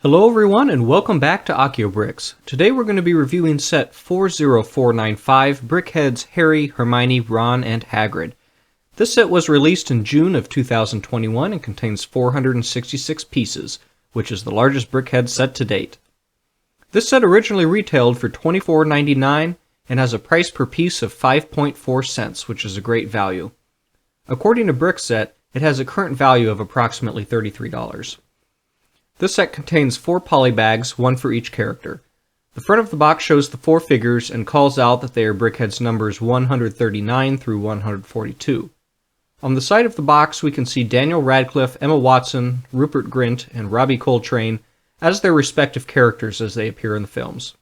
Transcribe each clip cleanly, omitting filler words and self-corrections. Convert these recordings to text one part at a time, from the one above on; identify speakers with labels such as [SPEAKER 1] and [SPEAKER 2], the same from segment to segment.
[SPEAKER 1] Hello everyone and welcome back to Bricks. Today we're going to be reviewing set 40495, Brickhead's Harry, Hermione, Ron, and Hagrid. This set was released in June of 2021 and contains 466 pieces, which is the largest Brickhead set to date. This set originally retailed for $24.99 and has a price per piece of 5.4 cents, which is a great value. According to Brickset, it has a current value of approximately $33. This set contains 4 polybags, one for each character. The front of the box shows the 4 figures and calls out that they are Brickhead's numbers 139 through 142. On the side of the box we can see Daniel Radcliffe, Emma Watson, Rupert Grint, and Robbie Coltrane as their respective characters as they appear in the films.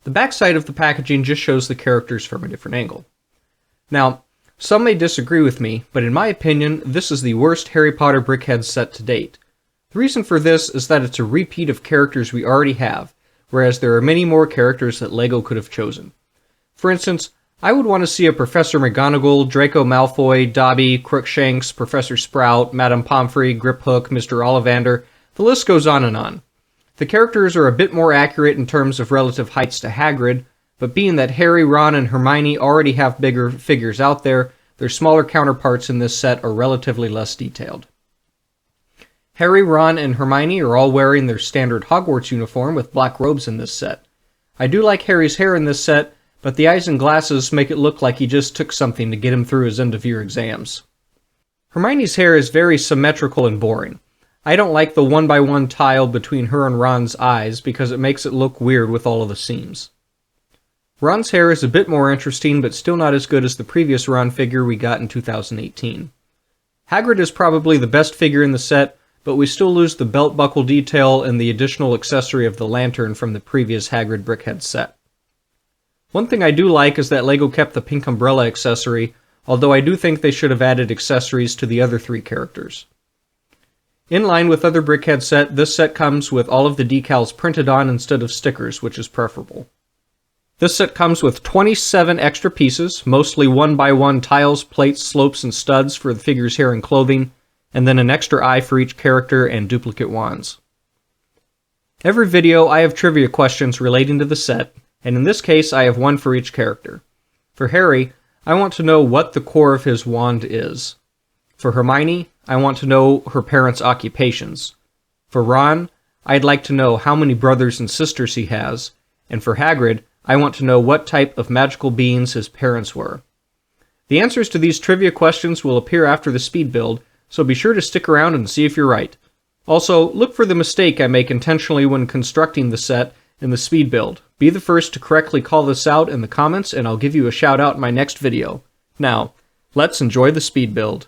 [SPEAKER 1] The back side of the packaging just shows the characters from a different angle. Now, some may disagree with me, but in my opinion, this is the worst Harry Potter Brickhead set to date. The reason for this is that it's a repeat of characters we already have, whereas there are many more characters that LEGO could have chosen. For instance, I would want to see a Professor McGonagall, Draco Malfoy, Dobby, Crookshanks, Professor Sprout, Madame Pomfrey, Griphook, Mr. Ollivander. The list goes on and on. The characters are a bit more accurate in terms of relative heights to Hagrid, but being that Harry, Ron, and Hermione already have bigger figures out there, their smaller counterparts in this set are relatively less detailed. Harry, Ron, and Hermione are all wearing their standard Hogwarts uniform with black robes in this set. I do like Harry's hair in this set, but the eyes and glasses make it look like he just took something to get him through his end-of-year exams. Hermione's hair is very symmetrical and boring. I don't like the one-by-one tile between her and Ron's eyes because it makes it look weird with all of the seams. Ron's hair is a bit more interesting, but still not as good as the previous Ron figure we got in 2018. Hagrid is probably the best figure in the set, but we still lose the belt buckle detail and the additional accessory of the lantern from the previous Hagrid Brickhead set. One thing I do like is that LEGO kept the pink umbrella accessory, although I do think they should have added accessories to the other 3 characters. In line with other Brickhead set, this set comes with all of the decals printed on instead of stickers, which is preferable. This set comes with 27 extra pieces, mostly 1x1 tiles, plates, slopes, and studs for the figure's hair and clothing, and then an extra eye for each character and duplicate wands. Every video I have trivia questions relating to the set, and in this case I have one for each character. For Harry, I want to know what the core of his wand is. For Hermione, I want to know her parents' occupations. For Ron, I'd like to know how many brothers and sisters he has, and for Hagrid, I want to know what type of magical beings his parents were. The answers to these trivia questions will appear after the speed build, so be sure to stick around and see if you're right. Also, look for the mistake I make intentionally when constructing the set in the speed build. Be the first to correctly call this out in the comments and I'll give you a shout out in my next video. Now, let's enjoy the speed build.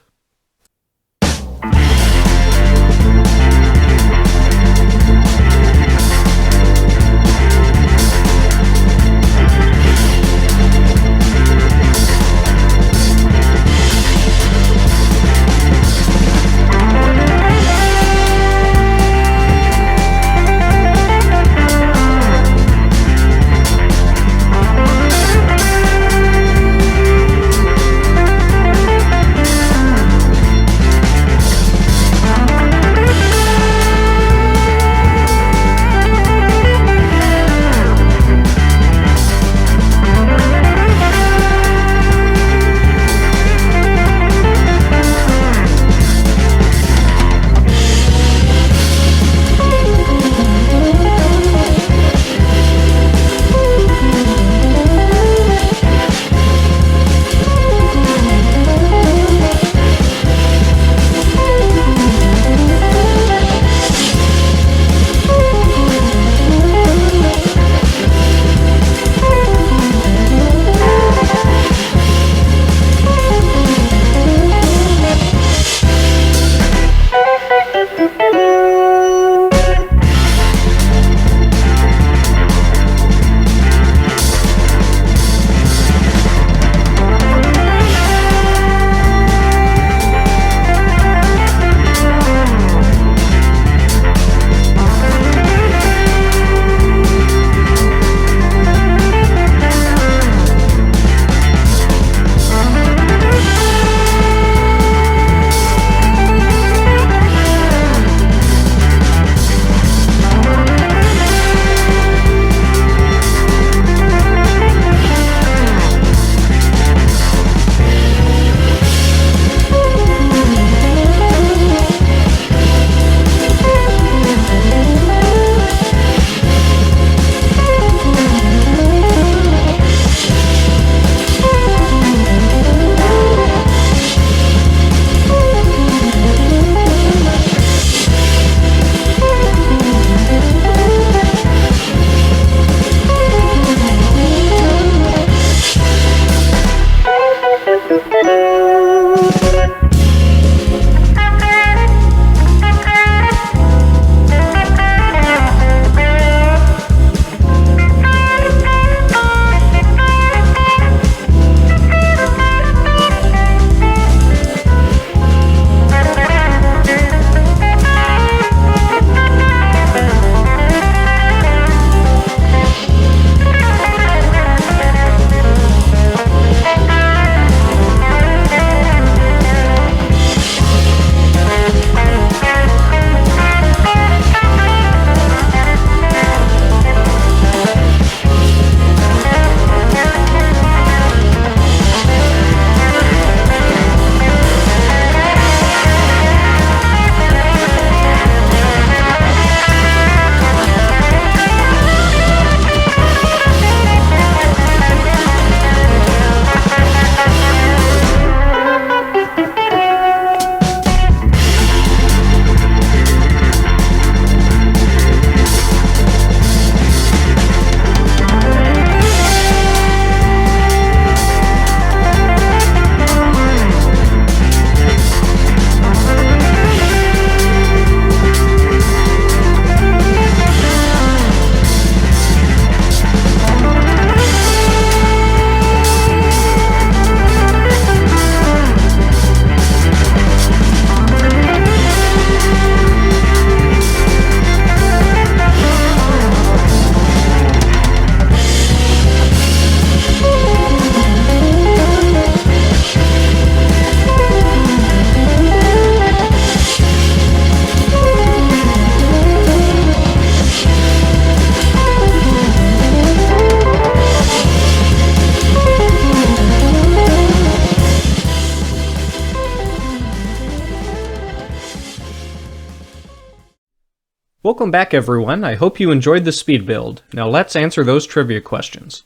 [SPEAKER 1] Welcome back, everyone. I hope you enjoyed the speed build. Now let's answer those trivia questions.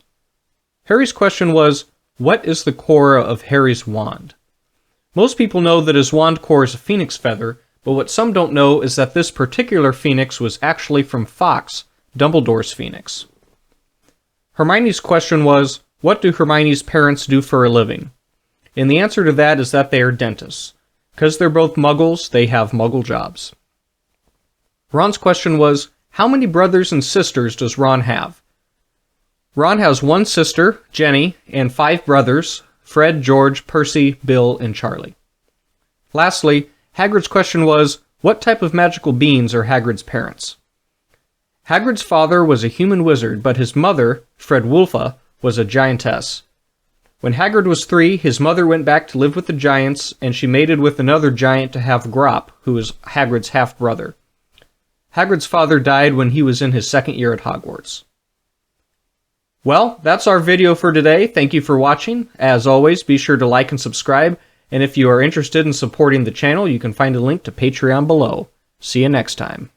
[SPEAKER 1] Harry's question was, what is the core of Harry's wand? Most people know that his wand core is a phoenix feather, but what some don't know is that this particular phoenix was actually from Fawkes, Dumbledore's phoenix. Hermione's question was, what do Hermione's parents do for a living? And the answer to that is that they are dentists. Because they're both muggles, they have muggle jobs. Ron's question was, how many brothers and sisters does Ron have? Ron has one sister, Jenny, and 5 brothers, Fred, George, Percy, Bill, and Charlie. Lastly, Hagrid's question was, what type of magical beings are Hagrid's parents? Hagrid's father was a human wizard, but his mother, Fred Wulfa, was a giantess. When Hagrid was 3, his mother went back to live with the giants, and she mated with another giant to have Grop, who was Hagrid's half-brother. Hagrid's father died when he was in his 2nd year at Hogwarts. Well, that's our video for today. Thank you for watching. As always, be sure to like and subscribe, and if you are interested in supporting the channel, you can find a link to Patreon below. See you next time.